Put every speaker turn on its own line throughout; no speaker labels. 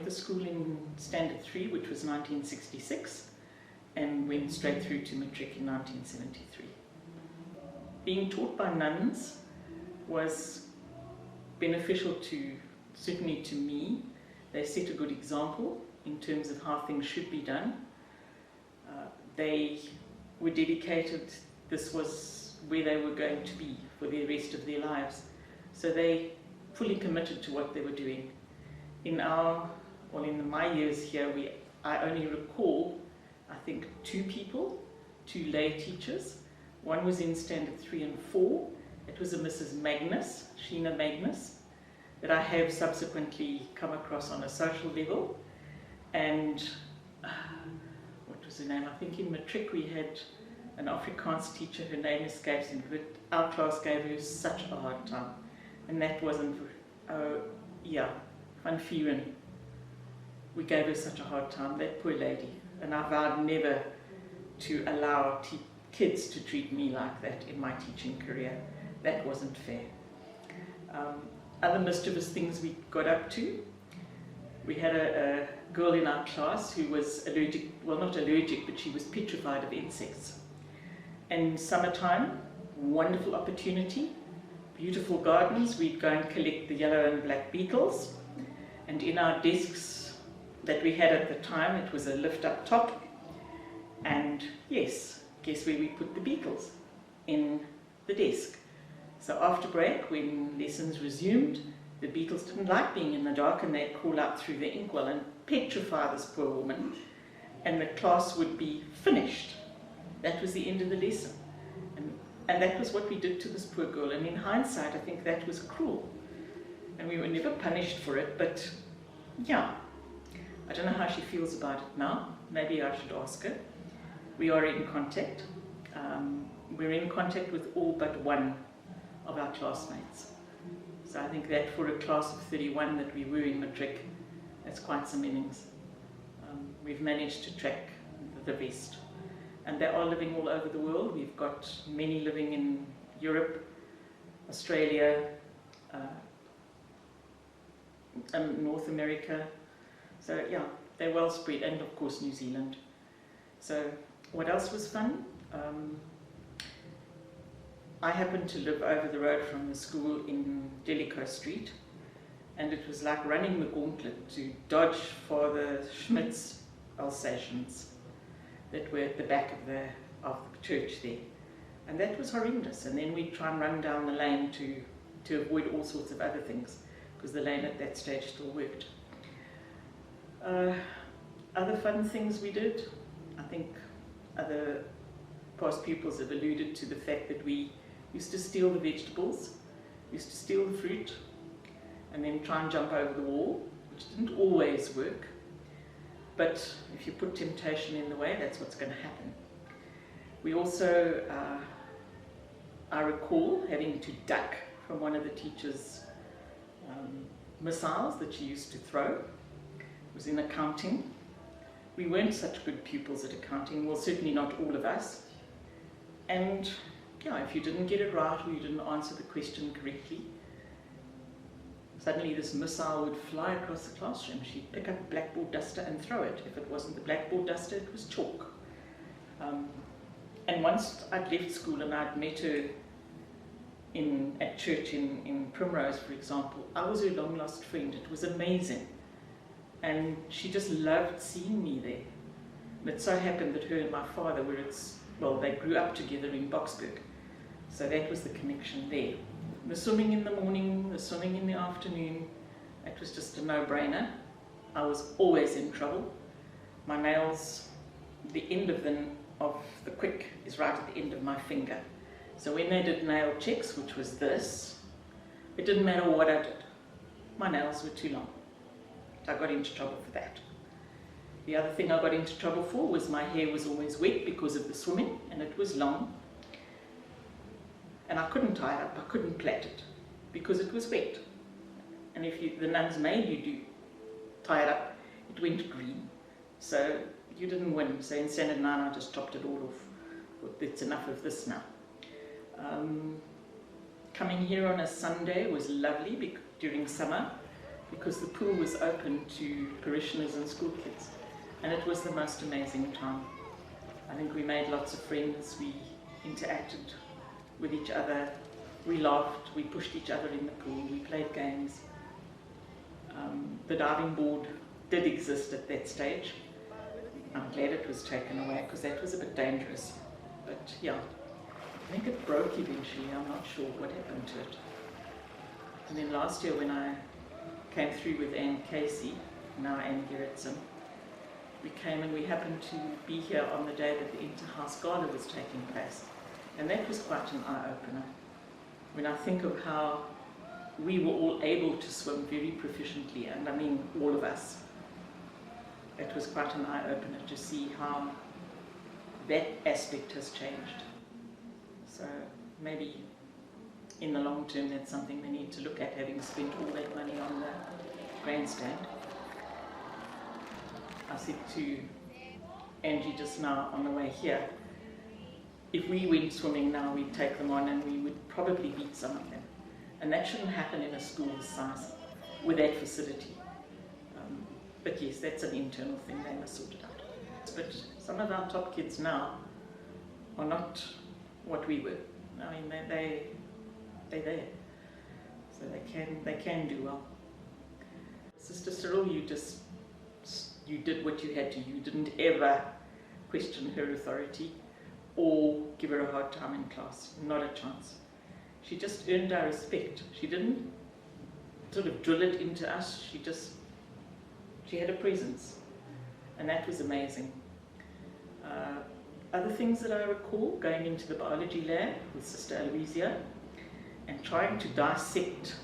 the school in Standard 3, which was 1966, and went straight through to matric in 1973. Being taught by nuns was beneficial certainly to me. They set a good example in terms of how things should be done. They were dedicated, this was where they were going to be for the rest of their lives. So they fully committed to what they were doing. In my years here, I only recall, I think, two lay teachers. One was in Standard 3 and 4. It was a Mrs Sheena Magnus, that I have subsequently come across on a social level. And what was her name? I think in matric we had an Afrikaans teacher, her name escapes me, but our class gave her such a hard time. And that wasn't, Van Vuren. We gave her such a hard time, that poor lady. And I vowed never to allow kids to treat me like that in my teaching career. That wasn't fair. Other mischievous things we got up to. We had a girl in our class who was allergic, well, not allergic, but she was petrified of insects. And summertime, wonderful opportunity, beautiful gardens, we'd go and collect the yellow and black beetles. And in our desks that we had at the time, it was a lift up top. And yes, guess where we put the beetles? In the desk. So after break, when lessons resumed, the beetles didn't like being in the dark and they'd crawl out through the inkwell and petrify this poor woman, and the class would be finished. That was the end of the lesson. And that was what we did to this poor girl. And in hindsight, I think that was cruel. And we were never punished for it, but yeah. I don't know how she feels about it now. Maybe I should ask her. We are in contact. We're in contact with all but one of our classmates. So I think that for a class of 31 that we were in matric, that's quite some innings. We've managed to track the rest. And they are living all over the world. We've got many living in Europe, Australia, North America. So yeah, they're well spread, and of course New Zealand. So what else was fun? I happened to live over the road from the school in Jellicoe Street, and it was like running the gauntlet to dodge Father Schmidt's Alsatians that were at the back of the church there. And that was horrendous. And then we'd try and run down the lane to avoid all sorts of other things, because the lane at that stage still worked. Other fun things we did, I think other past pupils have alluded to the fact that we used to steal the vegetables, used to steal the fruit, and then try and jump over the wall, which didn't always work. But if you put temptation in the way, that's what's going to happen. We also, I recall having to duck from one of the teacher's missiles that she used to throw. It was in accounting. We weren't such good pupils at accounting, well, certainly not all of us. And yeah, if you didn't get it right or you didn't answer the question correctly, suddenly this missile would fly across the classroom. She'd pick up a blackboard duster and throw it. If it wasn't the blackboard duster, it was chalk. And once I'd left school and I'd met her at church in Primrose, for example, I was her long lost friend. It was amazing. And she just loved seeing me there. And it so happened that her and my father they grew up together in Boksburg. So that was the connection there. The swimming in the morning, the swimming in the afternoon, it was just a no-brainer. I was always in trouble. My nails, the end of the quick is right at the end of my finger. So when they did nail checks, which was this, it didn't matter what I did. My nails were too long. I got into trouble for that. The other thing I got into trouble for was my hair was always wet because of the swimming, and it was long. And I couldn't tie it up, I couldn't plait it, because it was wet. And if the nuns made you tie it up, it went green. So you didn't win. So in Standard 9 I just chopped it all off. It's enough of this now. Coming here on a Sunday was lovely during summer, because the pool was open to parishioners and school kids, and it was the most amazing time. I think we made lots of friends, we interacted with each other, we laughed, we pushed each other in the pool, we played games. The diving board did exist at that stage. I'm glad it was taken away because that was a bit dangerous. But yeah, I think it broke eventually. I'm not sure what happened to it. And then last year when I came through with Anne Casey, now Anne Gerritsen, we came and we happened to be here on the day that the inter-house gala was taking place. And that was quite an eye-opener. When I think of how we were all able to swim very proficiently, and I mean all of us, it was quite an eye-opener to see how that aspect has changed. So maybe in the long term that's something we need to look at, having spent all that money on the grandstand. I said to Angie just now on the way here, if we went swimming now, we'd take them on and we would probably beat some of them. And that shouldn't happen in a school this size with that facility. But yes, that's an internal thing, they must sort it out. But some of our top kids now are not what we were. I mean, they're there. So they can do well. Sister Cyril, you did what you had to. You didn't ever question her authority or give her a hard time in class, not a chance. She just earned our respect. She didn't sort of drill it into us, she had a presence, and that was amazing. Other things that I recall, going into the biology lab with Sister Aloysia and trying to dissect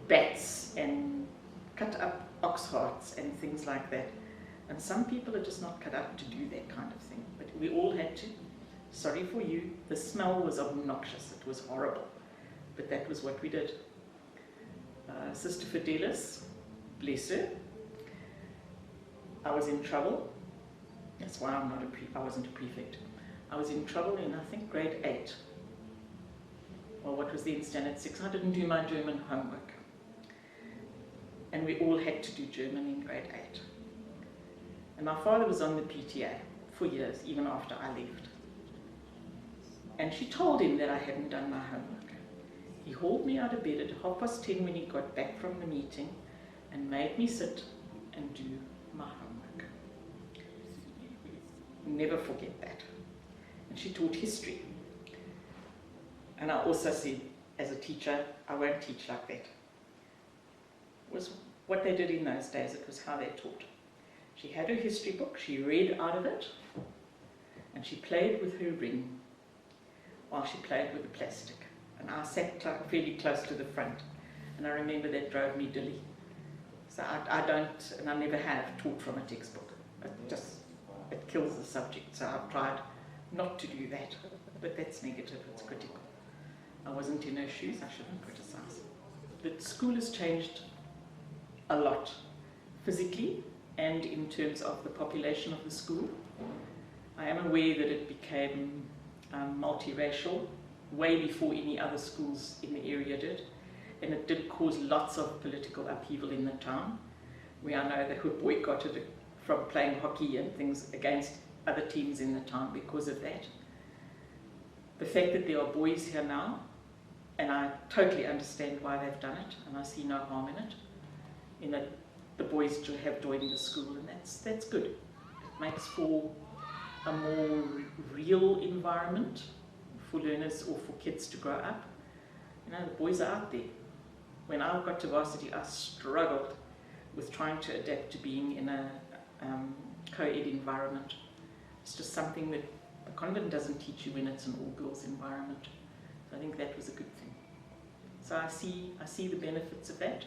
bats and cut up ox hearts and things like that. And some people are just not cut out to do that kind of thing, but we all had to. Sorry for you, the smell was obnoxious, it was horrible, but that was what we did. Sister Fidelis, bless her, I was in trouble. That's why I wasn't a prefect. I was in trouble in, I think, grade 8. Well, what was then standard 6? I didn't do my German homework. And we all had to do German in grade 8. And my father was on the PTA for years, even after I left. And she told him that I hadn't done my homework. He hauled me out of bed at 10:30 when he got back from the meeting and made me sit and do my homework. Never forget that. And she taught history. And I also said, as a teacher, I won't teach like that. It was what they did in those days, it was how they taught. She had her history book, she read out of it, and she played with her ring while she played with the plastic. And I sat fairly close to the front, and I remember that drove me dilly. So I don't, and I never have taught from a textbook. It kills the subject, so I've tried not to do that, but that's negative, it's critical. I wasn't in her shoes, I shouldn't criticize. The school has changed a lot, physically and in terms of the population of the school. I am aware that it became multiracial way before any other schools in the area did, and it did cause lots of political upheaval in the town. I know they were boycotted from playing hockey and things against other teams in the town because of that. The fact that there are boys here now, and I totally understand why they've done it, and I see no harm in it, in that the boys have joined the school, and that's good. It makes for a more real environment for learners or for kids to grow up. The boys are out there. When I got to varsity, I struggled with trying to adapt to being in a co-ed environment. It's just something that the convent doesn't teach you when it's an all-girls environment. So I think that was a good thing. So I see the benefits of that.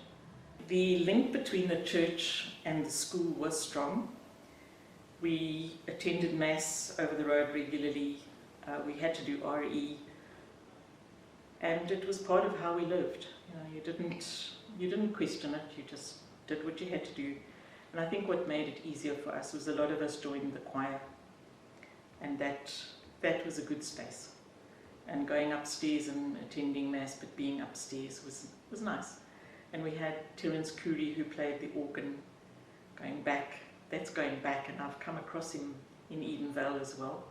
The link between the church and the school was strong. We attended Mass over the road regularly. We had to do RE, and it was part of how we lived. You didn't question it. You just did what you had to do. And I think what made it easier for us was a lot of us joined the choir, and that was a good space. And going upstairs and attending Mass, but being upstairs was nice. And we had Terence Curry, who played the organ, going back, and I've come across him in Edenvale as well.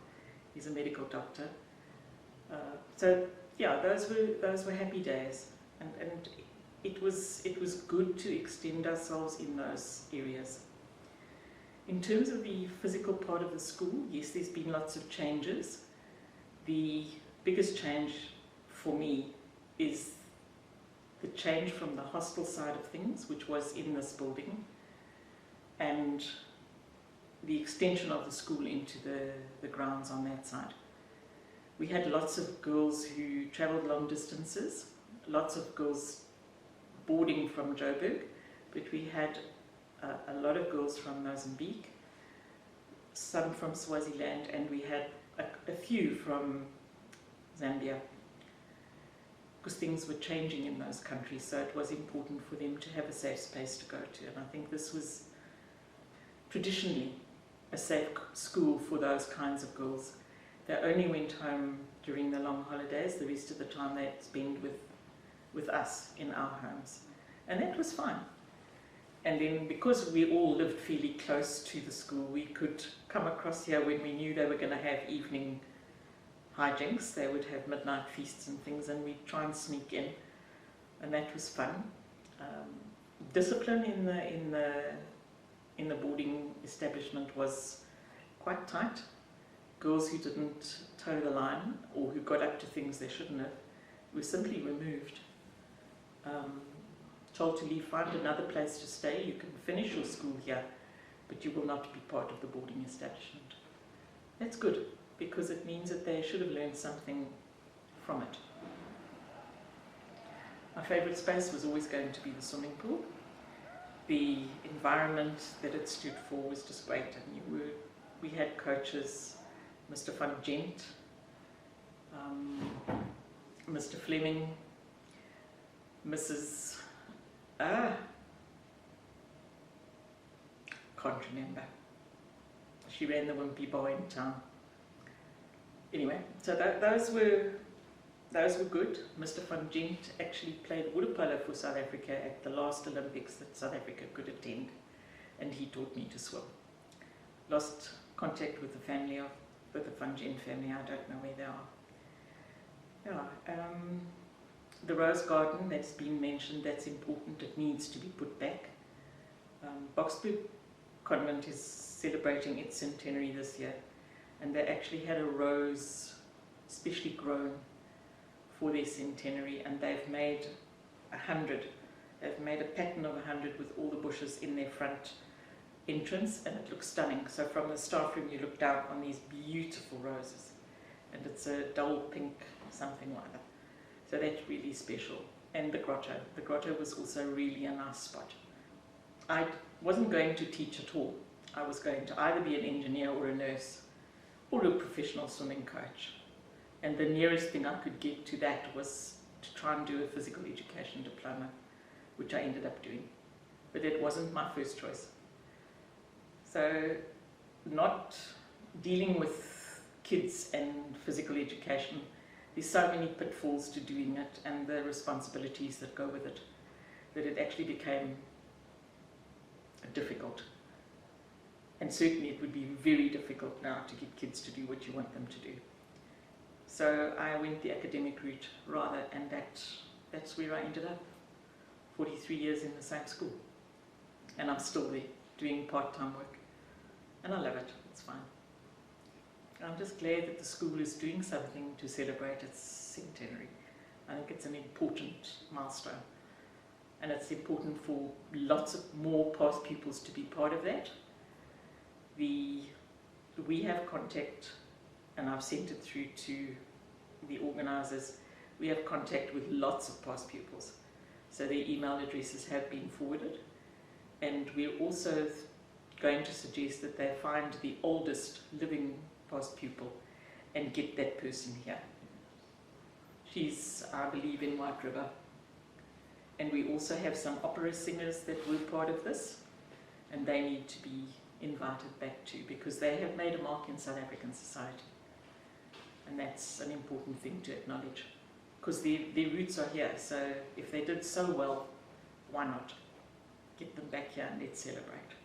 He's a medical doctor. So yeah, those were happy days, and it was good to extend ourselves in those areas. In terms of the physical part of the school, yes, there's been lots of changes. The biggest change for me is the change from the hostel side of things, which was in this building, and the extension of the school into the grounds on that side. We had lots of girls who travelled long distances, lots of girls boarding from Joburg, but we had a lot of girls from Mozambique, some from Swaziland, and we had a few from Zambia, because things were changing in those countries, so it was important for them to have a safe space to go to. And I think this was traditionally a safe school for those kinds of girls. They only went home during the long holidays. The rest of the time they'd spend with us in our homes. And that was fine. And then because we all lived fairly close to the school, we could come across here when we knew they were going to have evening hijinks. They would have midnight feasts and things, and we'd try and sneak in. And that was fun. Discipline in the boarding establishment was quite tight. Girls who didn't toe the line or who got up to things they shouldn't have were simply removed. Told to leave, find another place to stay. You can finish your school here, but you will not be part of the boarding establishment. That's good, because it means that they should have learned something from it. My favourite space was always going to be the swimming pool. The environment that it stood for was just great, and we had coaches, Mr. Van Gent, Mr. Fleming, Mrs. Can't remember. She ran the Wimpy Bar in town. Anyway, so those were good. Mr. Van Gent actually played water polo for South Africa at the last Olympics that South Africa could attend, and he taught me to swim. Lost contact with the Van Gent family. I don't know where they are. Yeah. The Rose Garden that's been mentioned, that's important. It needs to be put back. Boxburg Convent is celebrating its centenary this year, and they actually had a rose specially grown for their centenary, and they've made 100. They've made a pattern of 100 with all the bushes in their front entrance, and it looks stunning. So from the staff room you look down on these beautiful roses, and it's a dull pink something like that. So that's really special. And the grotto was also really a nice spot. I wasn't going to teach at all. I was going to either be an engineer or a nurse or a professional swimming coach. And the nearest thing I could get to that was to try and do a physical education diploma, which I ended up doing. But it wasn't my first choice. So not dealing with kids and physical education, there's so many pitfalls to doing it and the responsibilities that go with it, that it actually became difficult. And certainly it would be very difficult now to get kids to do what you want them to do. So I went the academic route rather, and that's where I ended up, 43 years in the same school. And I'm still there, doing part-time work. And I love it, it's fine. I'm just glad that the school is doing something to celebrate its centenary. I think it's an important milestone. And it's important for lots of more past pupils to be part of that. We have contact, and I've sent it through to the organisers, we have contact with lots of past pupils. So their email addresses have been forwarded. And we're also going to suggest that they find the oldest living past pupil and get that person here. She's, I believe, in White River. And we also have some opera singers that were part of this, and they need to be invited back too, because they have made a mark in South African society. And that's an important thing to acknowledge, because their roots are here. So if they did so well why not get them back here and let's celebrate.